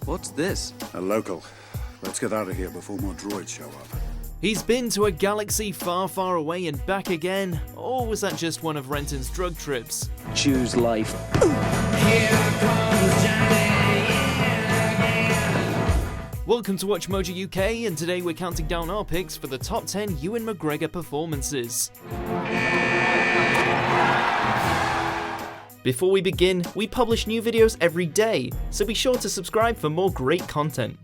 What's this? A local. Let's get out of here before more droids show up. He's been to a galaxy far, far away and back again, or was that just one of Renton's drug trips? Choose life. Welcome to Watch Mojo UK, and today we're counting down our picks for the top 10 Ewan McGregor performances. Before we begin, we publish new videos every day, so be sure to subscribe for more great content.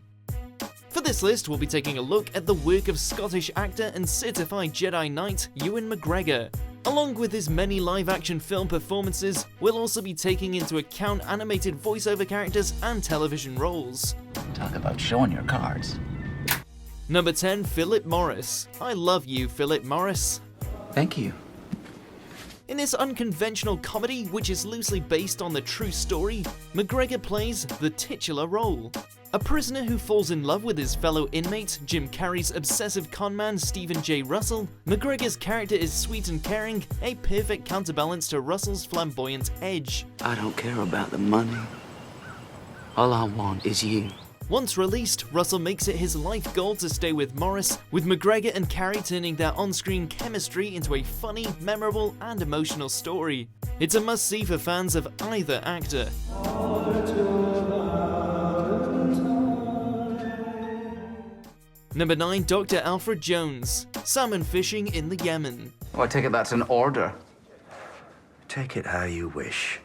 For this list, we'll be taking a look at the work of Scottish actor and certified Jedi Knight Ewan McGregor. Along with his many live-action film performances, we'll also be taking into account animated voiceover characters and television roles. Talk about showing your cards. Number 10, Phillip Morris. I love you, Phillip Morris. Thank you. In this unconventional comedy, which is loosely based on the true story, McGregor plays the titular role. A prisoner who falls in love with his fellow inmate, Jim Carrey's obsessive conman Stephen J. Russell, McGregor's character is sweet and caring, a perfect counterbalance to Russell's flamboyant edge. I don't care about the money. All I want is you. Once released, Russell makes it his life goal to stay with Morris, with McGregor and Carrey turning their on-screen chemistry into a funny, memorable, and emotional story. It's a must-see for fans of either actor. Number 9, Dr. Alfred Jones. Salmon fishing in the Yemen. Oh, I take it that's an order. Take it how you wish.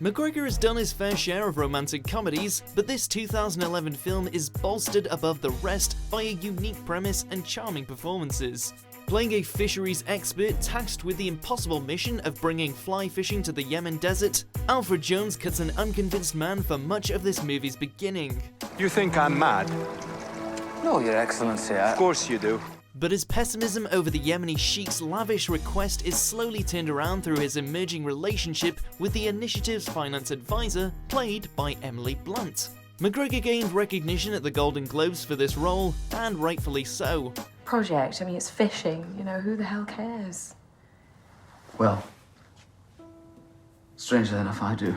McGregor has done his fair share of romantic comedies, but this 2011 film is bolstered above the rest by a unique premise and charming performances. Playing a fisheries expert tasked with the impossible mission of bringing fly fishing to the Yemen desert, Alfred Jones cuts an unconvinced man for much of this movie's beginning. You think I'm mad? No, Your Excellency. Of course you do. But his pessimism over the Yemeni sheik's lavish request is slowly turned around through his emerging relationship with the initiative's finance advisor, played by Emily Blunt. McGregor gained recognition at the Golden Globes for this role, and rightfully so. Project, I mean, it's fishing, you know, who the hell cares? Well, strangely enough, I do.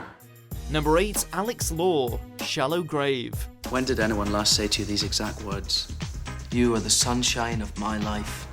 Number 8, Alex Law, Shallow Grave. When did anyone last say to you these exact words? You are the sunshine of my life.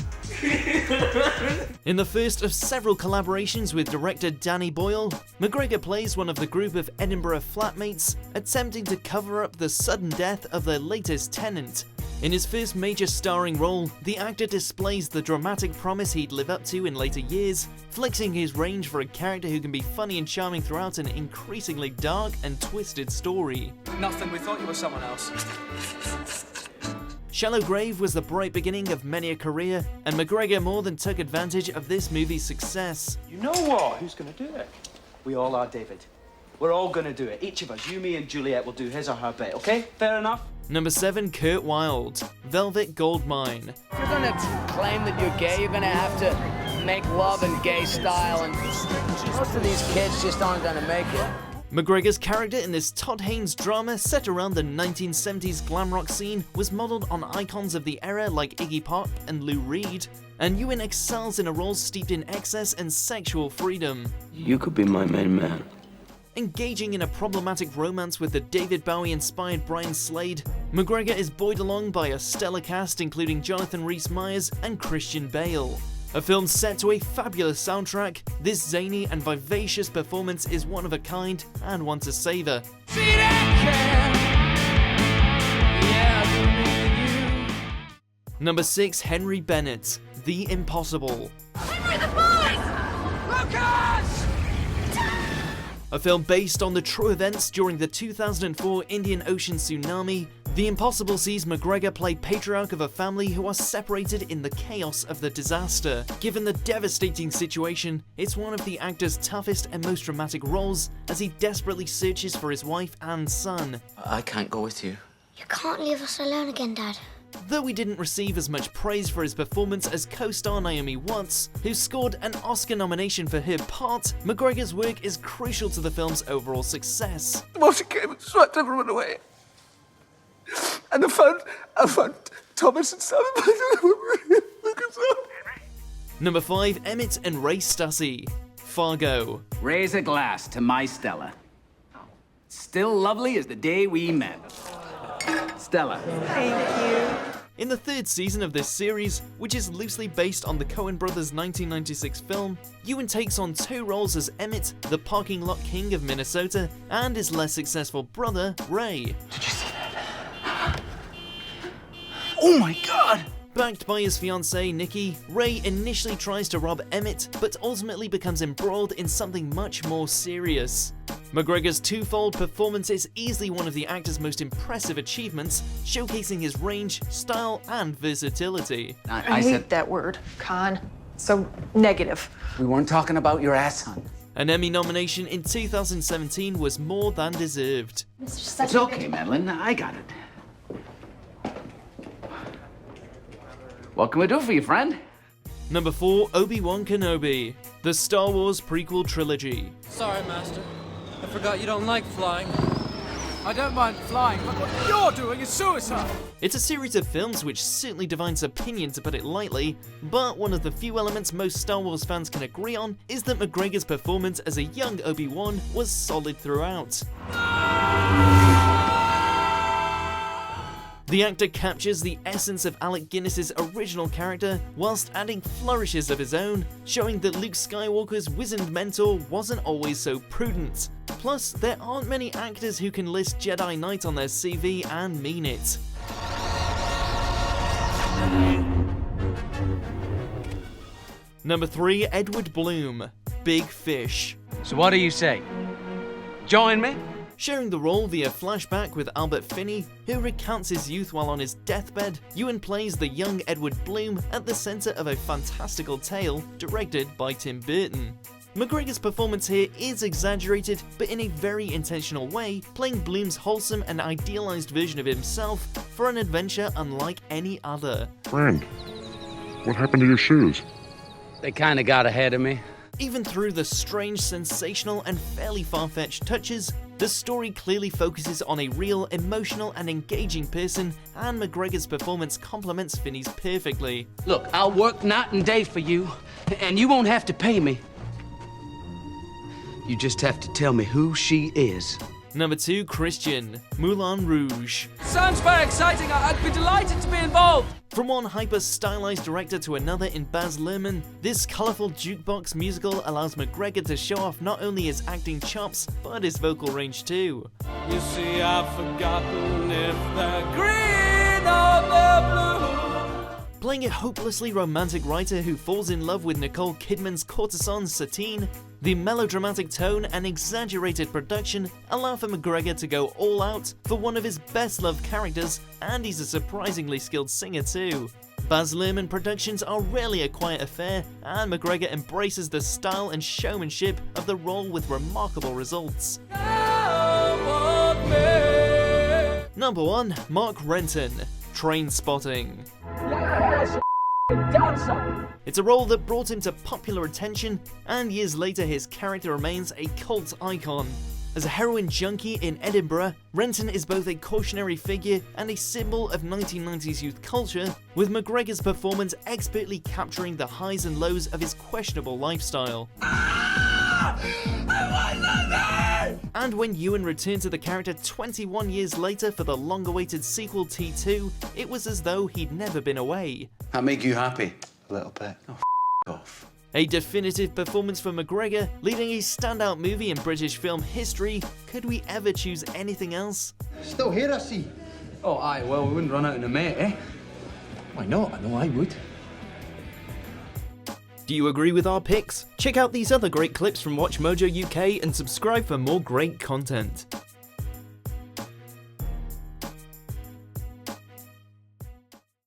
In the first of several collaborations with director Danny Boyle, McGregor plays one of the group of Edinburgh flatmates attempting to cover up the sudden death of their latest tenant. In his first major starring role, the actor displays the dramatic promise he'd live up to in later years, flexing his range for a character who can be funny and charming throughout an increasingly dark and twisted story. Nothing, we thought you were someone else. Shallow Grave was the bright beginning of many a career, and McGregor more than took advantage of this movie's success. You know what? Who's going to do it? We all are, David. We're all going to do it. Each of us, you, me, and Juliet, will do his or her bit, okay? Fair enough? Number 7, Curt Wild, Velvet Goldmine. If you're gonna claim that you're gay, you're gonna have to make love in gay style, and most of these kids just aren't gonna make it. McGregor's character in this Todd Haynes drama set around the 1970s glam rock scene was modelled on icons of the era like Iggy Pop and Lou Reed, and Ewan excels in a role steeped in excess and sexual freedom. You could be my main man. Engaging in a problematic romance with the David Bowie-inspired Brian Slade, McGregor is buoyed along by a stellar cast including Jonathan Rhys-Meyers and Christian Bale. A film set to a fabulous soundtrack, this zany and vivacious performance is one of a kind and one to savour. Number 6, Henry Bennett, The Impossible. Henry, the boys! Lucas! A film based on the true events during the 2004 Indian Ocean tsunami, The Impossible sees McGregor play patriarch of a family who are separated in the chaos of the disaster. Given the devastating situation, it's one of the actor's toughest and most dramatic roles as he desperately searches for his wife and son. I can't go with you. You can't leave us alone again, Dad. Though he didn't receive as much praise for his performance as co-star Naomi Watts, who scored an Oscar nomination for her part, McGregor's work is crucial to the film's overall success. The water came and swept everyone away. And I found Thomas and Simon. Number 5, Emmit and Ray Stussy, Fargo. Raise a glass to my Stella. Still lovely as the day we met. Stella. In the third season of this series, which is loosely based on the Coen brothers' 1996 film, Ewan takes on two roles as Emmett, the parking lot king of Minnesota, and his less successful brother, Ray. Did you see that? Oh my god! Backed by his fiancée, Nikki, Ray initially tries to rob Emmett, but ultimately becomes embroiled in something much more serious. McGregor's twofold performance is easily one of the actor's most impressive achievements, showcasing his range, style, and versatility. I hate that word, con. So negative. We weren't talking about your ass, hon. An Emmy nomination in 2017 was more than deserved. It's okay, Madeline. I got it. What can we do for you, friend? Number 4, Obi Wan Kenobi, the Star Wars prequel trilogy. Sorry, Master. I forgot you don't like flying. I don't mind flying, but what you're doing is suicide! It's a series of films which certainly divides opinion, to put it lightly, but one of the few elements most Star Wars fans can agree on is that McGregor's performance as a young Obi-Wan was solid throughout. The actor captures the essence of Alec Guinness's original character whilst adding flourishes of his own, showing that Luke Skywalker's wizened mentor wasn't always so prudent. Plus, there aren't many actors who can list Jedi Knight on their CV and mean it. Number 3, Edward Bloom, Big Fish. So what do you say? Join me? Sharing the role via flashback with Albert Finney, who recounts his youth while on his deathbed, Ewan plays the young Edward Bloom at the centre of a fantastical tale directed by Tim Burton. McGregor's performance here is exaggerated, but in a very intentional way, playing Bloom's wholesome and idealised version of himself for an adventure unlike any other. Friend, what happened to your shoes? They kinda got ahead of me. Even through the strange, sensational, and fairly far-fetched touches, the story clearly focuses on a real, emotional, and engaging person, and McGregor's performance complements Finney's perfectly. Look, I'll work night and day for you, and you won't have to pay me. You just have to tell me who she is. Number 2, Christian, Moulin Rouge. Sounds very exciting. I'd be delighted to be involved. From one hyper-stylized director to another in Baz Luhrmann, this colourful jukebox musical allows McGregor to show off not only his acting chops, but his vocal range too. You see, I've forgotten if they're green or they're blue. Playing a hopelessly romantic writer who falls in love with Nicole Kidman's courtesan Satine, the melodramatic tone and exaggerated production allow for McGregor to go all out for one of his best-loved characters, and he's a surprisingly skilled singer too. Baz Luhrmann productions are rarely a quiet affair, and McGregor embraces the style and showmanship of the role with remarkable results. Number 1, Mark Renton, Trainspotting. It's a role that brought him to popular attention, and years later his character remains a cult icon. As a heroin junkie in Edinburgh, Renton is both a cautionary figure and a symbol of 1990s youth culture, with McGregor's performance expertly capturing the highs and lows of his questionable lifestyle. And when Ewan returned to the character 21 years later for the long-awaited sequel T2, it was as though he'd never been away. That make you happy? A little bit. Oh, off. A definitive performance for McGregor, leading a standout movie in British film history. Could we ever choose anything else? Still here, I see. Oh, aye, well, we wouldn't run out in a mate, eh? Why not? I know I would. Do you agree with our picks? Check out these other great clips from Watch Mojo UK and subscribe for more great content.